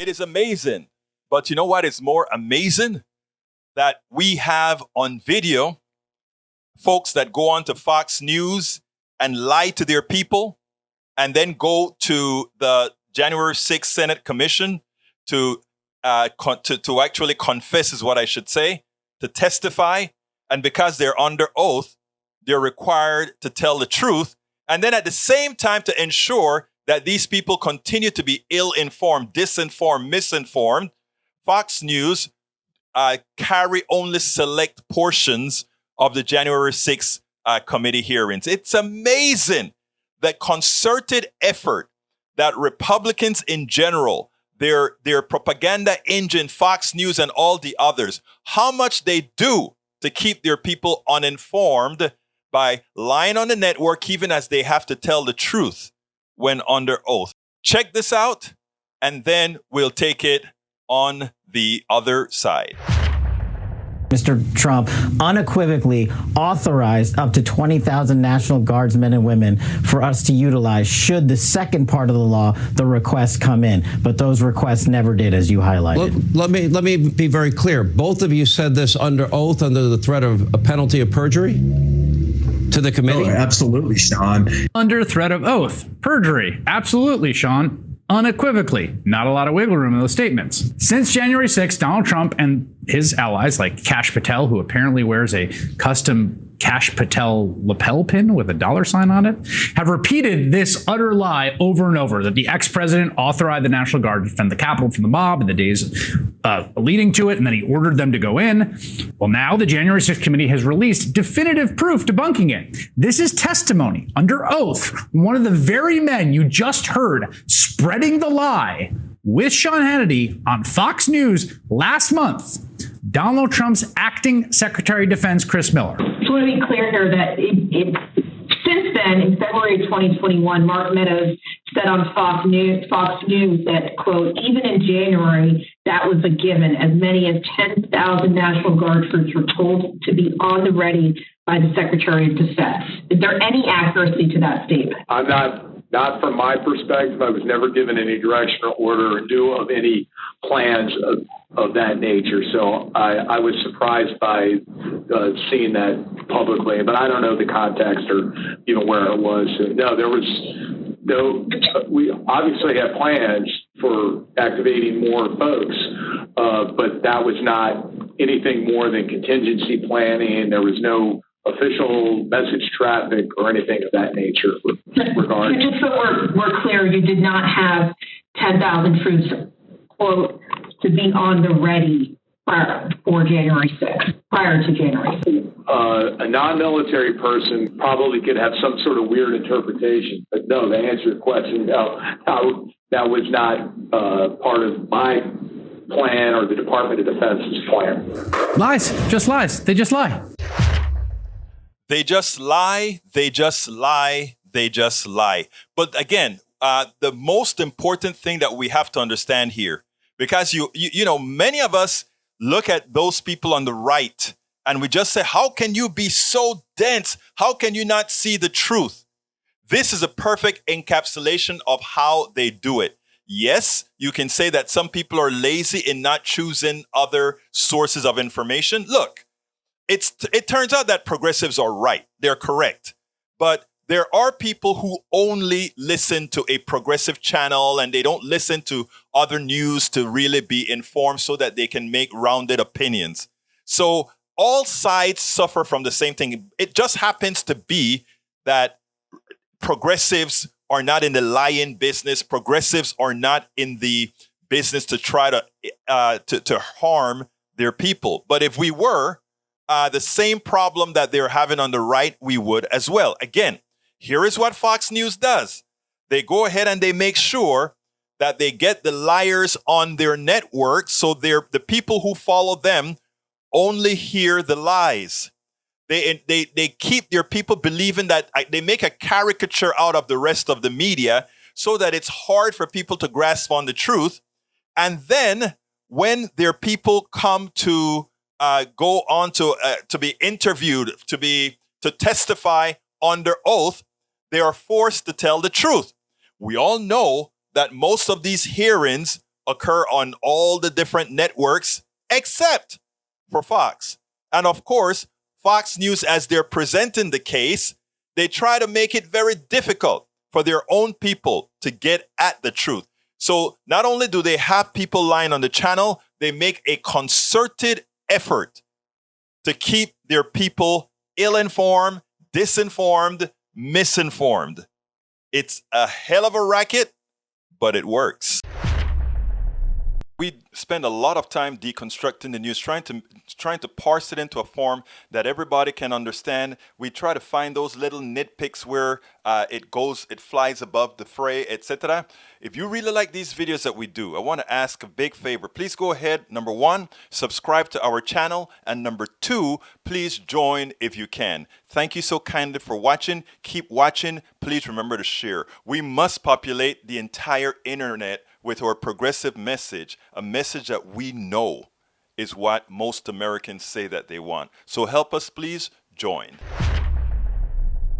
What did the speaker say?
It is amazing. But you know what is more amazing? That we have on video folks that go on to Fox News and lie to their people and then go to the January 6th Senate Commission to actually confess, is what I should say, to testify. And because they're under oath, they're required to tell the truth. And then at the same time to ensure that these people continue to be ill-informed, disinformed, misinformed, Fox News carry only select portions of the January 6th committee hearings. It's amazing the concerted effort that Republicans in general, their propaganda engine, Fox News and all the others, how much they do to keep their people uninformed by lying on the network, even as they have to tell the truth when under oath. Check this out, and then we'll take it on the other side. Mr. Trump unequivocally authorized up to 20,000 National Guardsmen and women for us to utilize should the second part of the law, the requests, come in. But those requests never did, as you highlighted. Let me be very clear. Both of you said this under oath, under the threat of a penalty of perjury to the committee? Oh, absolutely, Sean. Under threat of oath. Perjury. Absolutely, Sean. Unequivocally. Not a lot of wiggle room in those statements. Since January 6th, Donald Trump and his allies, like Kash Patel, who apparently wears a custom Kash Patel lapel pin with a $sign on it, have repeated this utter lie over and over, that the ex-president authorized the National Guard to defend the Capitol from the mob in the days leading to it, and then he ordered them to go in. Well, now the January 6th committee has released definitive proof debunking it. This is testimony under oath. One of the very men you just heard spreading the lie with Sean Hannity on Fox News last month, Donald Trump's acting Secretary of Defense, Chris Miller. I want to be clear here that since then, in February 2021, Mark Meadows said on Fox News that, quote, even in January, that was a given. As many as 10,000 National Guard troops were told to be on the ready by the Secretary of Defense. Is there any accuracy to that statement? I'm not from my perspective. I was never given any direction or order or knew of any plans of that nature. So I was surprised by seeing that publicly, but I don't know the context or even where it was. No, there was no, we obviously had plans for activating more folks, but that was not anything more than contingency planning. There was no official message traffic or anything of that nature. Just so we're clear, you did not have 10,000 troops, quote, to be on the ready prior to January 6th. A non-military person probably could have some sort of weird interpretation, but no, to answer the question, no, that was not part of my plan or the Department of Defense's plan. Lies, just lies. They just lie. They just lie, they just lie, they just lie. But again, the most important thing that we have to understand here, because you know, many of us look at those people on the right and we just say, how can you be so dense? How can you not see the truth? This is a perfect encapsulation of how they do it. Yes, you can say that some people are lazy in not choosing other sources of information. Look, it turns out that progressives are right. They're correct. But there are people who only listen to a progressive channel and they don't listen to other news to really be informed so that they can make rounded opinions. So all sides suffer from the same thing. It just happens to be that progressives are not in the lying business. Progressives are not in the business to try to harm their people. But if we were, the same problem that they're having on the right, we would as well. Again, here is what Fox News does. They go ahead and they make sure that they get the liars on their network so the people who follow them only hear the lies. They keep their people believing that they make a caricature out of the rest of the media so that it's hard for people to grasp on the truth. And then when their people come to go on to be interviewed, to testify under oath, they are forced to tell the truth. We all know that most of these hearings occur on all the different networks except for Fox. And of course, Fox News, as they're presenting the case, they try to make it very difficult for their own people to get at the truth. So not only do they have people lying on the channel, they make a concerted effort to keep their people ill-informed, disinformed, misinformed. It's a hell of a racket, but it works. We spend a lot of time deconstructing the news, trying to parse it into a form that everybody can understand. We try to find those little nitpicks where it flies above the fray, etc. If you really like these videos that we do, I want to ask a big favor. Please go ahead. Number one, subscribe to our channel. And number two, please join if you can. Thank you so kindly for watching. Keep watching. Please remember to share. We must populate the entire internet with our progressive message, a message that we know is what most Americans say that they want. So help us, please join.